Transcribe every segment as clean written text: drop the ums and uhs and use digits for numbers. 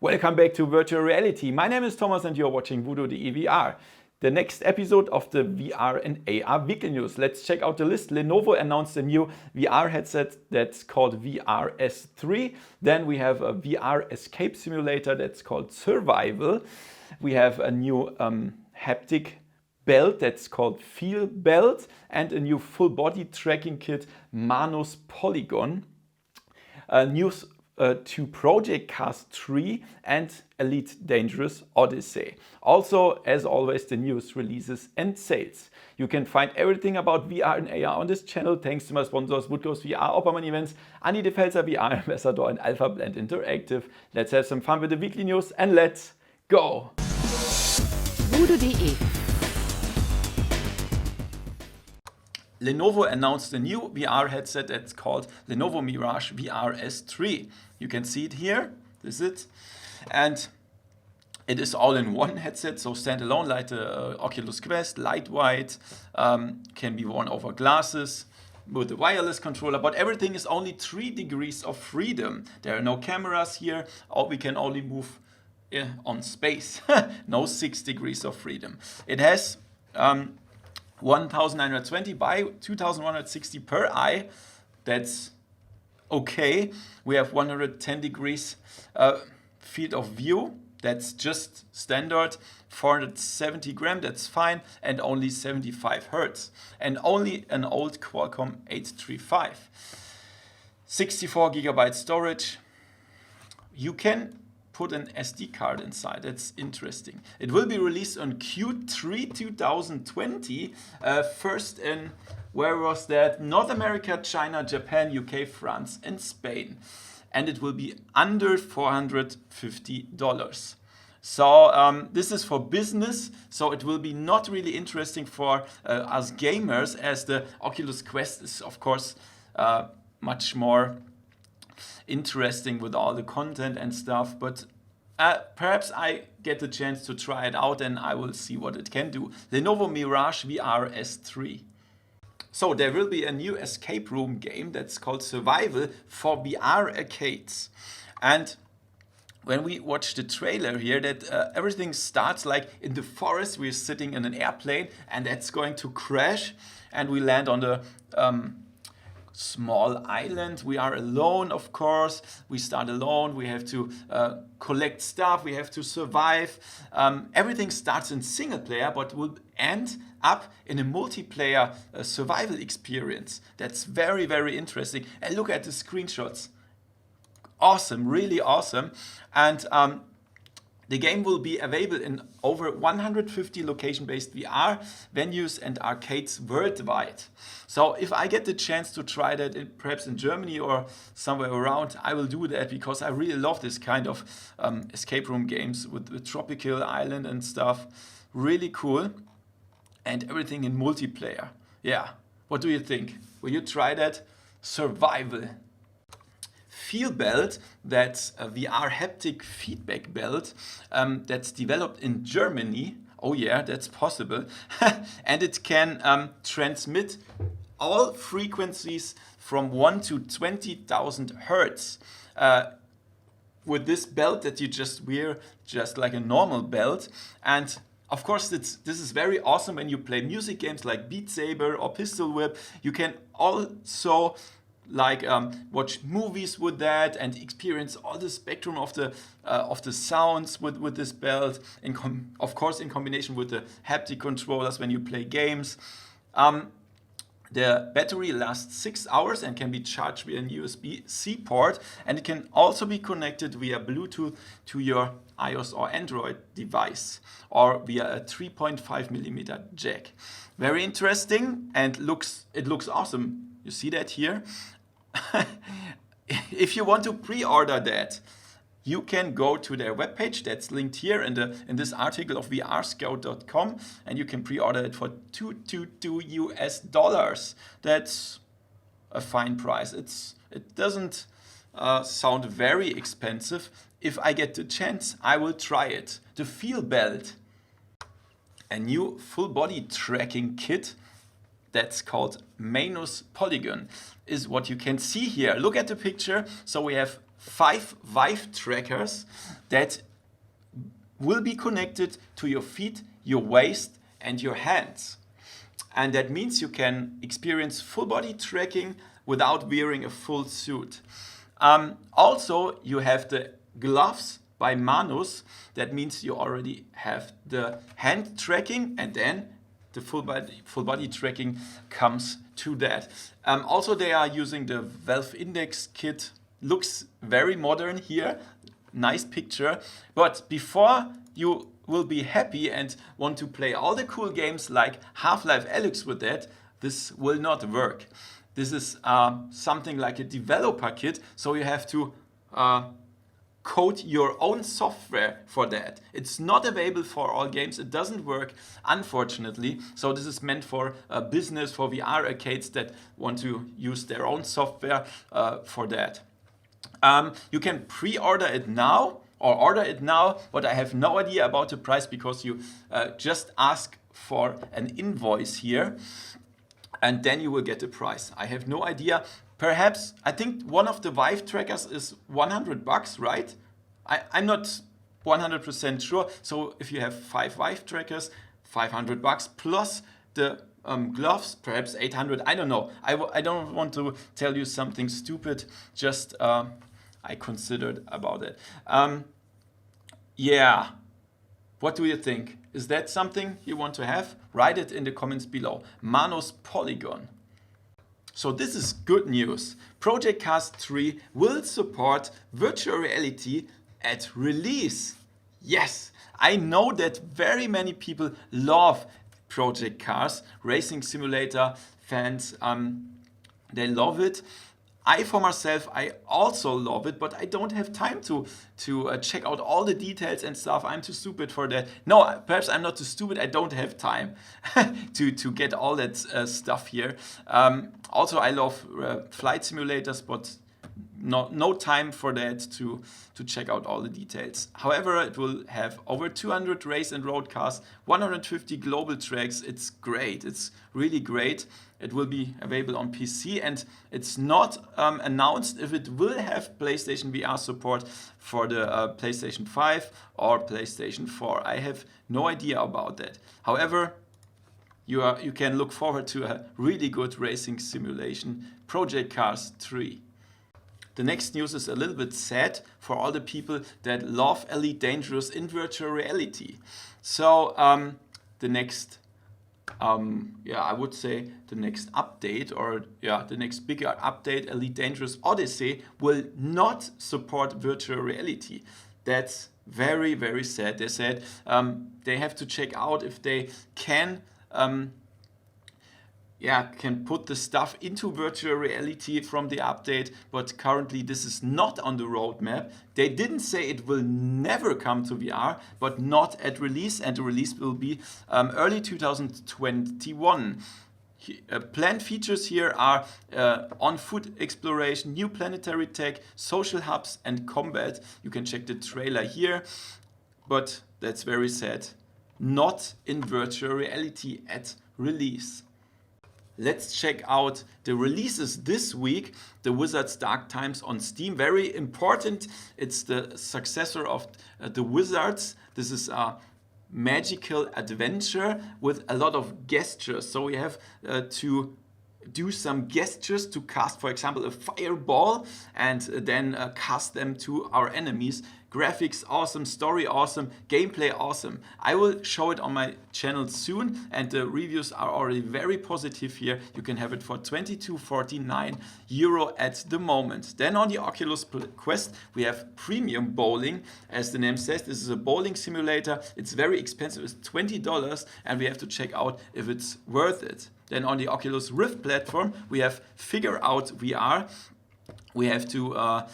Welcome back to Virtual Reality. My name is Thomas and you're watching VoodooDE VR. The next episode of the VR and AR weekly news. Let's check out the list. Lenovo announced a new VR headset that's called VR S3. Then we have a VR escape simulator that's called Survival. We have a new haptic belt that's called Feelbelt and a new full body tracking kit, Manus Polygon. News to Project Cars 3 and Elite Dangerous Odyssey. Also, as always, the news, releases and sales. You can find everything about VR and AR on this channel thanks to my sponsors VoodooDE VR, Opperman Events, Anni de Velser VR Ambassador and Alpha Blend Interactive. Let's have some fun with the weekly news and let's go! VoodooDE. Lenovo announced a new VR headset that's called Lenovo Mirage VR S3. You can see it here, this is it. And it is all-in-one headset, so standalone like the Oculus Quest, lightweight, can be worn over glasses with a wireless controller, but everything is only 3 degrees of freedom. There are no cameras here, or we can only move on space. No 6 degrees of freedom. It has 1920 by 2160 per eye. That's okay. We have 110 degrees field of view. That's just standard. 470 gram, that's fine. And only 75 hertz. And only an old Qualcomm 835. 64 gigabyte storage. You can put an SD card inside. That's interesting. It will be released on Q3 2020. First in, where was that? North America, China, Japan, UK, France, and Spain. And it will be under $450. So this is for business. So it will be not really interesting for us gamers, as the Oculus Quest is, of course, much more interesting with all the content and stuff, but perhaps I get the chance to try it out and I will see what it can do. Lenovo Mirage VR S3. So there will be a new escape room game that's called Survival for VR arcades. And when we watch the trailer here, that everything starts like in the forest. We're sitting in an airplane and that's going to crash and we land on the small island. We are alone, of course. We start alone. We have to collect stuff. We have to survive. Everything starts in single player, but will end up in a multiplayer survival experience. That's very, very interesting. And look at the screenshots. Awesome, really awesome. And the game will be available in over 150 location-based VR venues and arcades worldwide. So if I get the chance to try that perhaps in Germany or somewhere around, I will do that because I really love this kind of escape room games with tropical island and stuff. Really cool. And everything in multiplayer. Yeah, what do you think? Will you try that? Survival. Feelbelt, that's a VR haptic feedback belt that's developed in Germany. Oh yeah, that's possible. And it can transmit all frequencies from 1 to 20,000 hertz. With this belt that you just wear, just like a normal belt. And of course, this is very awesome when you play music games like Beat Saber or Pistol Whip. You can also watch movies with that and experience all the spectrum of the sounds with this belt. Of course, in combination with the haptic controllers when you play games. The battery lasts 6 hours and can be charged via an USB-C port, and it can also be connected via Bluetooth to your iOS or Android device or via a 3.5mm jack. Very interesting, and it looks awesome. You see that here? If you want to pre-order that, you can go to their webpage that's linked here in this article of vrscout.com, and you can pre-order it for $222. That's a fine price. It doesn't sound very expensive. If I get the chance, I will try it. The Feelbelt, a new full body tracking kit that's called Manus Polygon, is what you can see here. Look at the picture. So we have 5 Vive trackers that will be connected to your feet, your waist, and your hands. And that means you can experience full body tracking without wearing a full suit. Also, you have the gloves by Manus. That means you already have the hand tracking, and then the full body tracking comes to that. Also, they are using the Valve Index kit. Looks very modern here. Nice picture. But before you will be happy and want to play all the cool games like Half-Life Alyx with that, this will not work. This is something like a developer kit, so you have to code your own software for that. It's not available for all games. It doesn't work, unfortunately. So this is meant for business, for VR arcades that want to use their own software for that. You can pre-order it now or order it now, but I have no idea about the price because you just ask for an invoice here and then you will get the price. I have no idea. Perhaps, I think one of the Vive trackers is $100, right? I'm not 100% sure. So if you have 5 Vive trackers, $500 plus the gloves, perhaps 800. I don't know. I don't want to tell you something stupid. Just I considered about it. Yeah. What do you think? Is that something you want to have? Write it in the comments below. Manus Polygon. So this is good news. Project Cars 3 will support virtual reality at release. Yes, I know that very many people love Project Cars, racing simulator fans, they love it. I for myself, I also love it, but I don't have time to check out all the details and stuff. I'm too stupid for that. No, perhaps I'm not too stupid. I don't have time to get all that stuff here. Also, I love flight simulators, but no time for that to check out all the details. However, it will have over 200 race and road cars, 150 global tracks. It's great. It's really great. It will be available on PC, and it's not announced if it will have PlayStation VR support for the PlayStation 5 or PlayStation 4. I have no idea about that. However, you can look forward to a really good racing simulation, Project Cars 3. The next news is a little bit sad for all the people that love Elite Dangerous in virtual reality. So the next I would say the next update, or the next bigger update, Elite Dangerous Odyssey, will not support virtual reality. That's very, very sad. They said they have to check out if they can put the stuff into virtual reality from the update, but currently this is not on the roadmap. They didn't say it will never come to VR, but not at release, and the release will be early 2021. Planned features here are on-foot exploration, new planetary tech, social hubs, and combat. You can check the trailer here, but that's very sad. Not in virtual reality at release. Let's check out the releases this week. The Wizard's Dark Times on Steam. Very important. It's the successor of the Wizards. This is a magical adventure with a lot of gestures. So we have to do some gestures to cast, for example, a fireball and then cast them to our enemies. Graphics awesome, story awesome, gameplay awesome. I will show it on my channel soon, and the reviews are already very positive here. You can have it for €22.49 at the moment. Then on the Oculus Quest we have Premium Bowling. As the name says, this is a bowling simulator. It's very expensive, it's $20, and we have to check out if it's worth it. Then on the Oculus Rift platform we have Figure Out VR. We have to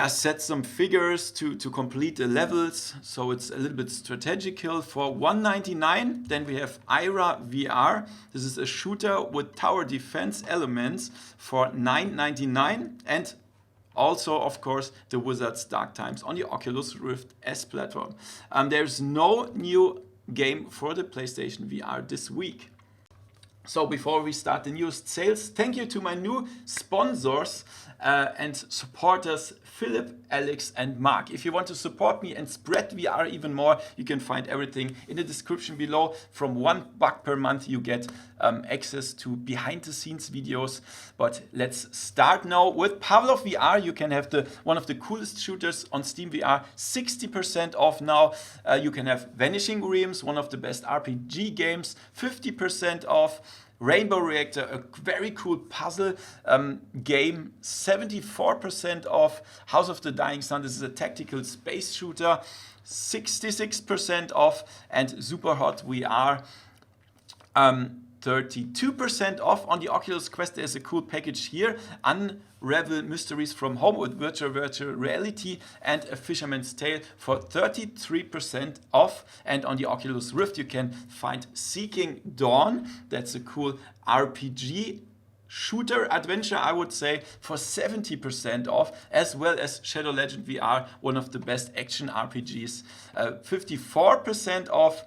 set some figures to complete the levels, so it's a little bit strategical. For $199, then we have Ira VR. This is a shooter with tower defense elements for $9.99, and also, of course, the Wizard's Dark Times on the Oculus Rift S platform. There's no new game for the PlayStation VR this week. So before we start the news sales, thank you to my new sponsors. and supporters Philip, Alex and Mark. If you want to support me and spread VR even more, you can find everything in the description below. From $1 per month you get access to behind the scenes videos. But let's start now with Pavlov VR. You can have one of the coolest shooters on Steam VR, 60% off now. You can have Vanishing Realms, one of the best RPG games, 50% off. Rainbow Reactor, a very cool puzzle game, 74% off. House of the Dying Sun, this is a tactical space shooter, 66% off. And Superhot VR, 32% off. On the Oculus Quest, there's a cool package here. Unravel Mysteries from Home with virtual reality and A Fisherman's Tale for 33% off. And on the Oculus Rift, you can find Seeking Dawn. That's a cool RPG shooter adventure, I would say, for 70% off, as well as Shadow Legend VR, one of the best action RPGs, 54% off.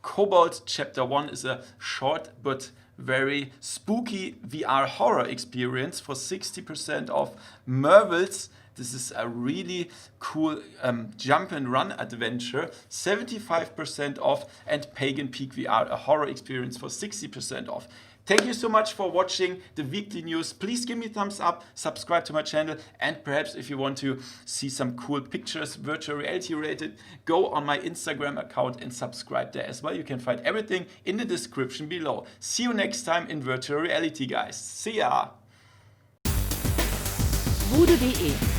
Cobalt Chapter 1 is a short but very spooky VR horror experience for 60% off. Mervils, this is a really cool jump and run adventure, 75% off. And Pagan Peak VR, a horror experience for 60% off. Thank you so much for watching the weekly news. Please give me a thumbs up, subscribe to my channel, and perhaps if you want to see some cool pictures, virtual reality related, go on my Instagram account and subscribe there as well. You can find everything in the description below. See you next time in virtual reality, guys. See ya! VoodooDE